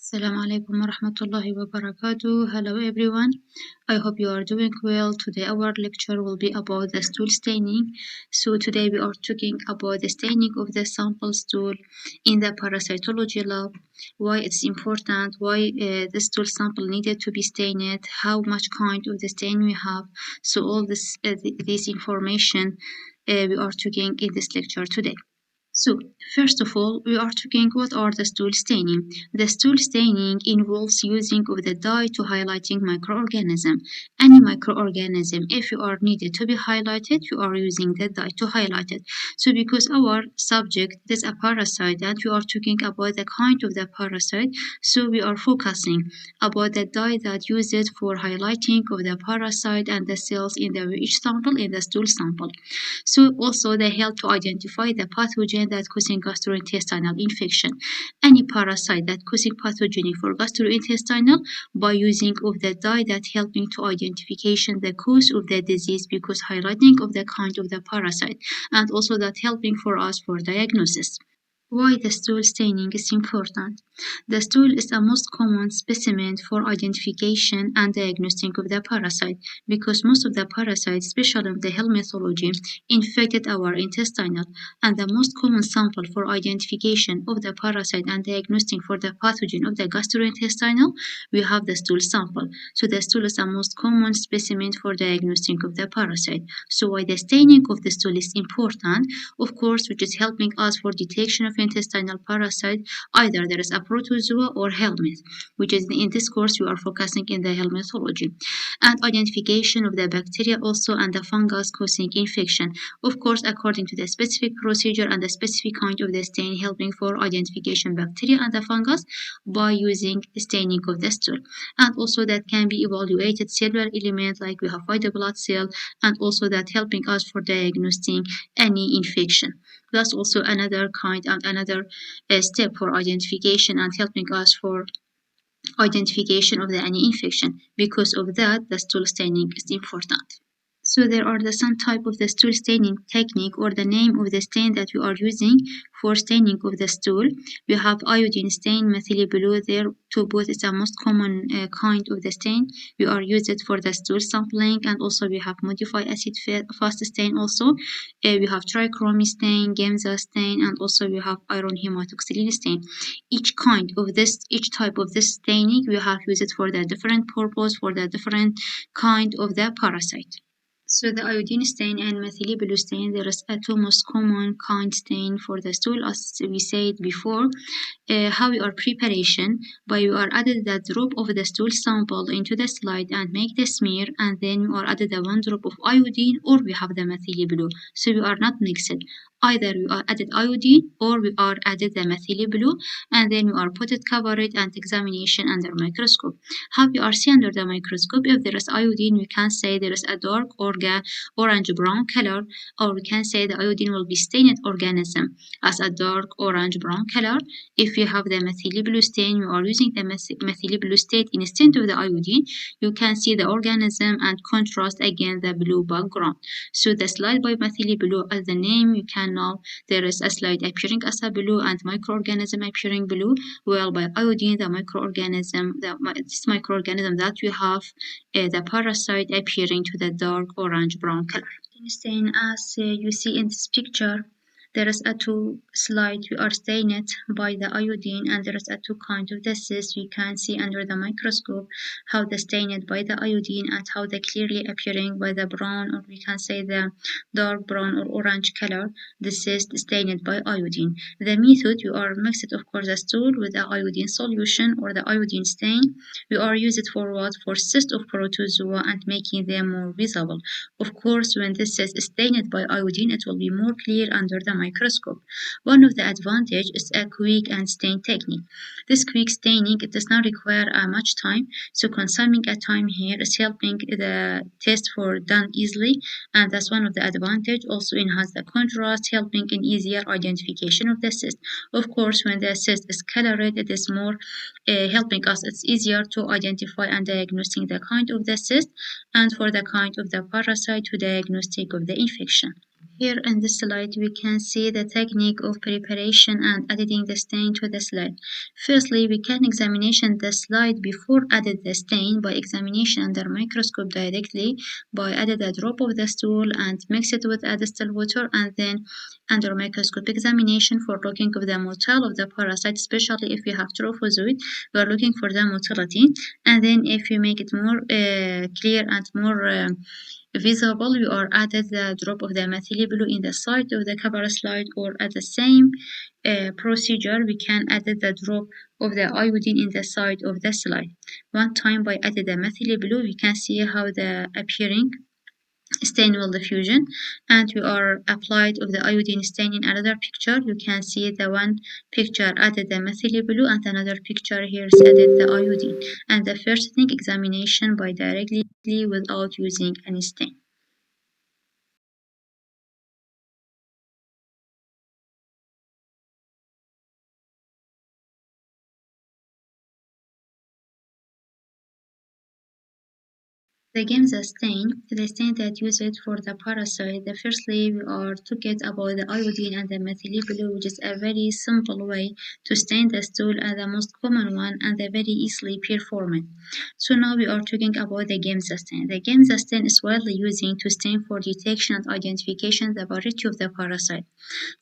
Assalamu alaikum wa rahmatullahi wa barakatuh. Hello everyone. I hope you are doing well. Today our lecture will be about the stool staining. So today we are talking about the staining of the sample stool in the parasitology lab, why it's important, why the stool sample needed to be stained, how much kind of the stain we have. So all this information we are talking in this lecture today. So, first of all, we are talking what are the stool staining. The stool staining involves using of the dye to highlighting microorganism. Any microorganism, if you are needed to be highlighted, you are using the dye to highlight it. So, because our subject is a parasite and we are talking about the kind of the parasite, so we are focusing about the dye that used for highlighting of the parasite and the cells in the each sample in the stool sample. So also they help to identify the pathogen that causing gastrointestinal infection. Any parasite that causing pathogenic for gastrointestinal by using of the dye that helping to identification the cause of the disease because highlighting of the kind of the parasite and also that helping for us for diagnosis. Why the stool staining is important. The stool is the most common specimen for identification and diagnostic of the parasite because most of the parasites, especially in the helminthology, infected our intestinal and the most common sample for identification of the parasite and diagnostic for the pathogen of the gastrointestinal, we have the stool sample. So the stool is the most common specimen for diagnostic of the parasite. So why the staining of the stool is important, of course, which is helping us for detection of intestinal parasite, either there is a protozoa or helminth, which is in this course we are focusing in the helminthology, and identification of the bacteria also and the fungus causing infection, of course according to the specific procedure and the specific kind of the stain, helping for identification bacteria and the fungus by using staining of the stool. And also that can be evaluated cellular element like we have white blood cell, and also that helping us for diagnosing any infection. That's also another kind and another step for identification and helping us for identification of the any infection. Because of that, the stool staining is important. So there are some type of the stool staining technique or the name of the stain that we are using for staining of the stool. We have iodine stain, methyl blue. There two both is the most common kind of the stain. We are used it for the stool sampling, and also we have modified acid fast stain. Also, we have trichromy stain, Gemza stain, and also we have iron hematoxylin stain. Each type of this staining, we have used it for the different purpose for the different kind of the parasite. So the iodine stain and methyl blue stain, there is a two most common kind stain for the stool, as we said before. How we are preparation by you are added the drop of the stool sample into the slide and make the smear, and then you are added the one drop of iodine or we have the methyl blue. So we are not mixed. Either we are added iodine or we are added the methyl blue, and then we are put it cover it and examination under microscope. How we are see under the microscope, if there is iodine we can say there is a dark or orange brown color, or we can say the iodine will be stained organism as a dark orange brown color. If you have the methyl blue stain, you are using the methyl blue stain instead of the iodine, you can see the organism and contrast against the blue background. So the slide by methyl blue, as the name you can know, there is a slide appearing as a blue and microorganism appearing blue. Well, by iodine, the this microorganism that we have, the parasite appearing to the dark orange brown color. Stain, as you see in this picture, there is a two slide we are stained by the iodine, and there is a two kind of cyst. We can see under the microscope how the stained by the iodine and how they clearly appearing by the brown, or we can say the dark brown or orange color. This is stained by iodine. The method, you are mixed of course the stool with the iodine solution or the iodine stain. We are used it for what? For cyst of protozoa and making them more visible. Of course, when this is stained by iodine, it will be more clear under the microscope. One of the advantages is a quick and stain technique. This quick staining, it does not require much time, so consuming a time here is helping the test for done easily, and that's one of the advantage. Also enhance the contrast, helping in easier identification of the cyst. Of course, when the cyst is colored, it is more helping us. It's easier to identify and diagnosing the kind of the cyst, and for the kind of the parasite to diagnostic of the infection. Here in this slide, we can see the technique of preparation and adding the stain to the slide. Firstly, we can examination the slide before added the stain by examination under microscope directly by added a drop of the stool and mix it with added still water, and then under microscope examination for looking of the motile of the parasite, especially if you have trophozoite, we are looking for the motility, and then if you make it more clear and more visible, we are added the drop of the methyl blue in the side of the cover slide, or at the same procedure we can add the drop of the iodine in the side of the slide. One time by adding the methyl blue, we can see how the appearing stain will diffusion, and we are applied of the iodine stain in another picture. You can see the one picture added the methyl blue and another picture here is added the iodine, and the first thing examination by directly without using any stain. The games stain, the stain that use it for the parasite. The firstly, we are talking about the iodine and the methyl blue, which is a very simple way to stain the stool and the most common one and the very easily performed. So now we are talking about the games stain. The games stain is widely used to stain for detection and identification the variety of the parasite.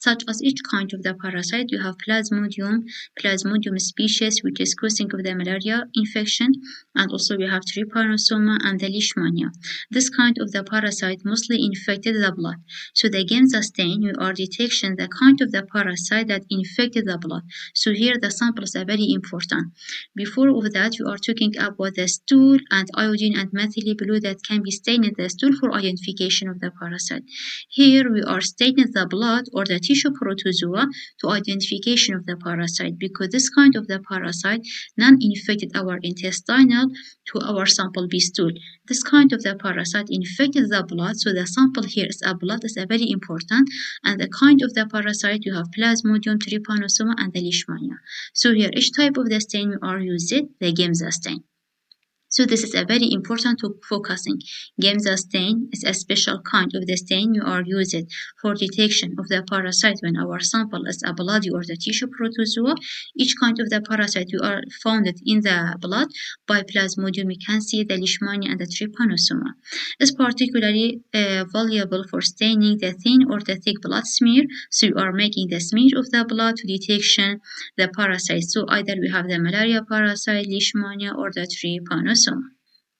Such as each kind of the parasite, you have plasmodium species, which is causing of the malaria infection, and also we have trypanosoma and the leishmania. This kind of the parasite mostly infected the blood. So the Genza stain, you are detection the kind of the parasite that infected the blood. So here the samples are very important. Before of that, you are talking about the stool and iodine and methyl blue that can be stained in the stool for identification of the parasite. Here we are staining the blood or the tissue protozoa to identification of the parasite, because this kind of the parasite non-infected our intestinal to our sample B stool. This kind of the parasite infected the blood, so the sample here is a blood is a very important, and the kind of the parasite you have plasmodium, trypanosoma, and the leishmania. So here each type of the stain we are using the Gemza stain. So this is a very important to focusing. Gamza stain is a special kind of the stain you are using for detection of the parasite when our sample is a blood or the tissue protozoa. Each kind of the parasite you are found in the blood by plasmodium. We can see the leishmania and the trypanosoma. Is particularly valuable for staining the thin or the thick blood smear. So you are making the smear of the blood to detection the parasite. So either we have the malaria parasite, leishmania, or the trypanosoma.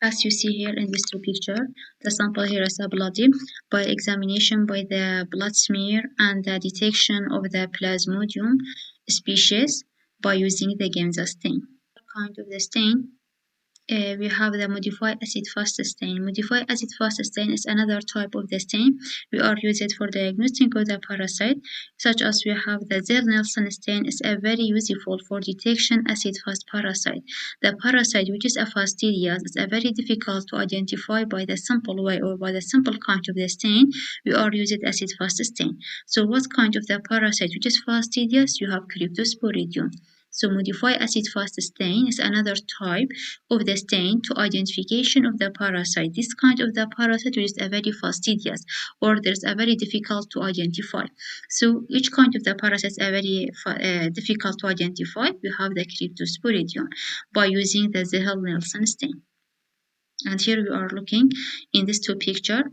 As you see here in this two picture, the sample here is a bloody by examination by the blood smear and the detection of the plasmodium species by using the Genza stain. Kind of the stain, we have the modified acid fast stain. Modified acid fast stain is another type of the stain. We are using it for diagnostic of the parasite, such as we have the Zell-Nielsen stain is a very useful for detection acid fast parasite. The parasite, which is a fastidious, is a very difficult to identify by the simple way or by the simple kind of the stain. We are using acid fast stain. So what kind of the parasite which is fastidious? You have cryptosporidium. So modified acid fast stain is another type of the stain to identification of the parasite. This kind of the parasite is a very fastidious or there's a very difficult to identify. So each kind of the parasite is a very difficult to identify. We have the cryptosporidium by using the Zell-Nielsen stain. And here we are looking in these two pictures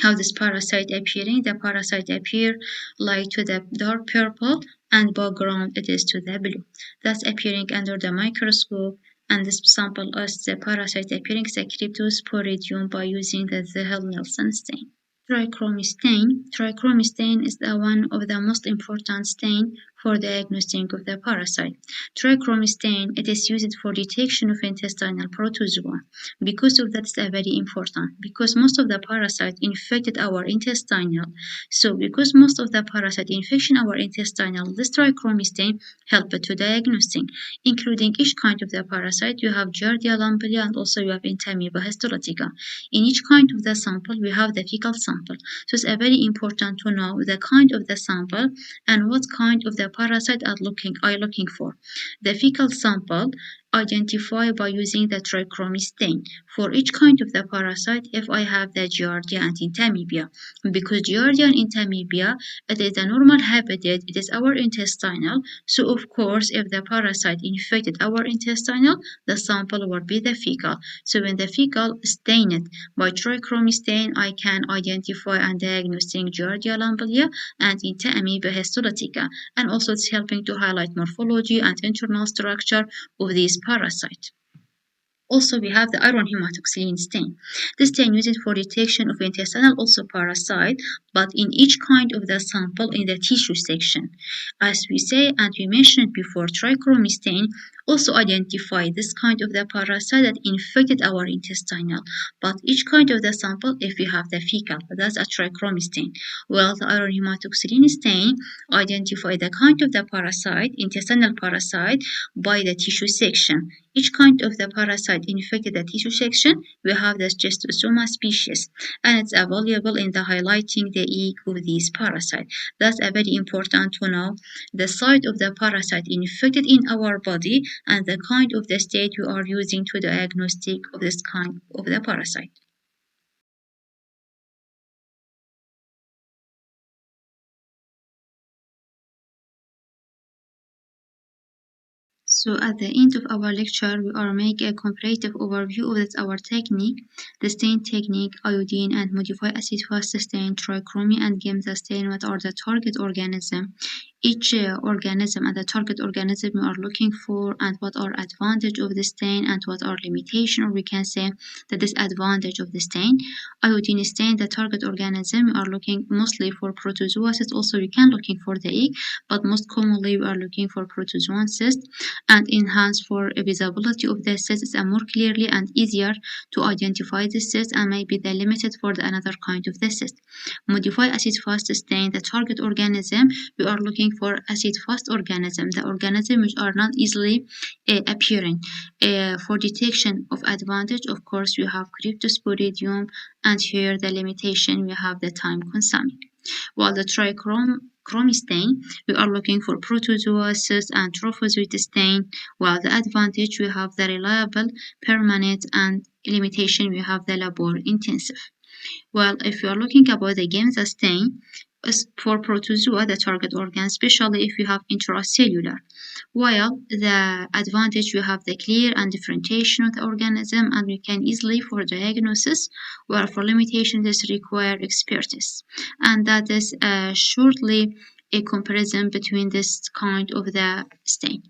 how this parasite appearing. The parasite appear like to the dark purple and background it is to the blue. That's appearing under the microscope, and this sample is the parasite appearing the cryptosporidium by using the Zell-Nielsen stain. Trichromystain. Trichromystain is the one of the most important stain for diagnosing of the parasite. Trichromystain, it is used for detection of intestinal protozoa. Because of that, it's very important, because most of the parasite infected our intestinal. So because most of the parasite infection our intestinal, this trichromystain help to diagnosing, including each kind of the parasite. You have Giardia lamblia and also you have Entamoeba histolytica. In each kind of the sample, we have the fecal sample. So it's very important to know the kind of the sample and what kind of the parasite are looking for. The fecal sample identify by using the trichromy stain for each kind of the parasite if I have the Giardia and Entomibia. Because Giardia and Entomibia, it is a normal habitat, it is our intestinal, so of course if the parasite infected our intestinal, the sample will be the fecal. So when the fecal stained by trichromy stain, I can identify and diagnose Giardia lambelia and Entomibia histolytica, and also it's helping to highlight morphology and internal structure of these parasites. Also, we have the iron hematoxylin stain. This stain used for detection of intestinal also parasite, but in each kind of the sample in the tissue section. As we say and we mentioned before, trichromy stain also identify this kind of the parasite that infected our intestinal, but each kind of the sample if we have the fecal, that's a trichromy stain. Well, the iron hematoxylin stain identify the kind of the parasite, intestinal parasite, by the tissue section. Each kind of the parasite infected the tissue section, we have the schistosoma species, and it's available in the highlighting the egg of these parasites. That's a very important to know the site of the parasite infected in our body and the kind of the state we are using to diagnostic of this kind of the parasite. So at the end of our lecture, we are making a comparative overview of this, our technique, the stain technique, iodine and modified acid fast stain, trichromy and gamma stain, what are the target organism. Each organism and the target organism we are looking for, and what are advantage of the stain and what are limitation, or we can say the disadvantage of the stain. Iodine stain, the target organism we are looking mostly for protozoa. Also we can looking for the egg, but most commonly we are looking for protozoan cyst, and enhance for visibility of the cyst is more clearly and easier to identify the cyst and maybe the limited for the another kind of the cyst. Modify acid fast stain, the target organism we are looking for acid fast organism, the organism which are not easily appearing. For detection of advantage, of course we have cryptosporidium, and here the limitation we have the time consuming. While the trichromy stain, we are looking for protozoa, cyst, and trophozoite stain, while the advantage we have the reliable, permanent, and limitation we have the labor intensive. Well, if you are looking about the gamma stain, for protozoa, the target organ, especially if you have intracellular. While the advantage we have the clear and differentiation of the organism, and we can easily for diagnosis, while for limitation this require expertise. And that is shortly a comparison between this kind of the stain.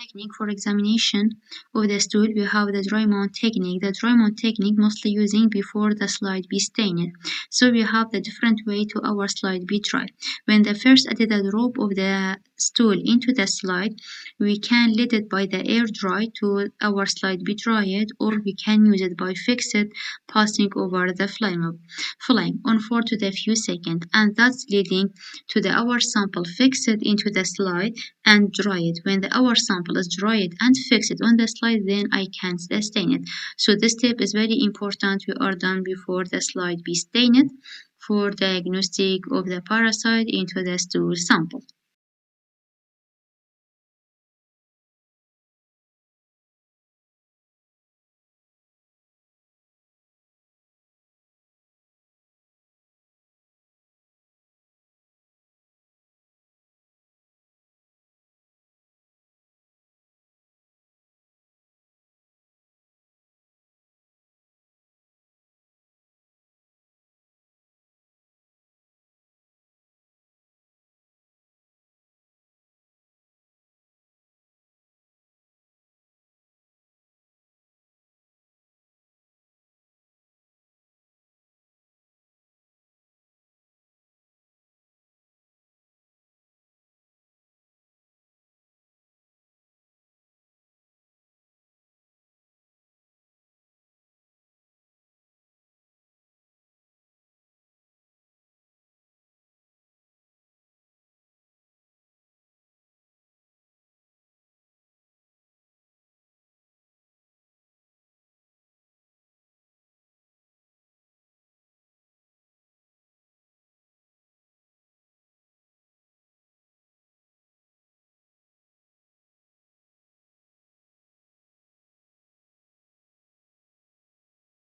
Technique for examination of the stool, we have the dry mount technique. The dry mount technique mostly using before the slide be stained. So we have the different way to our slide be dry. When the first added a drop of the stool into the slide, we can let it by the air dry to our slide be dried, or we can use it by fix it passing over the flame on for to the few seconds, and that's leading to the our sample fix it into the slide and dry it. When the our sample is dried and fixed on the slide, then I can stain it. So this step is very important. We are done before the slide be stained for diagnostic of the parasite into the stool sample.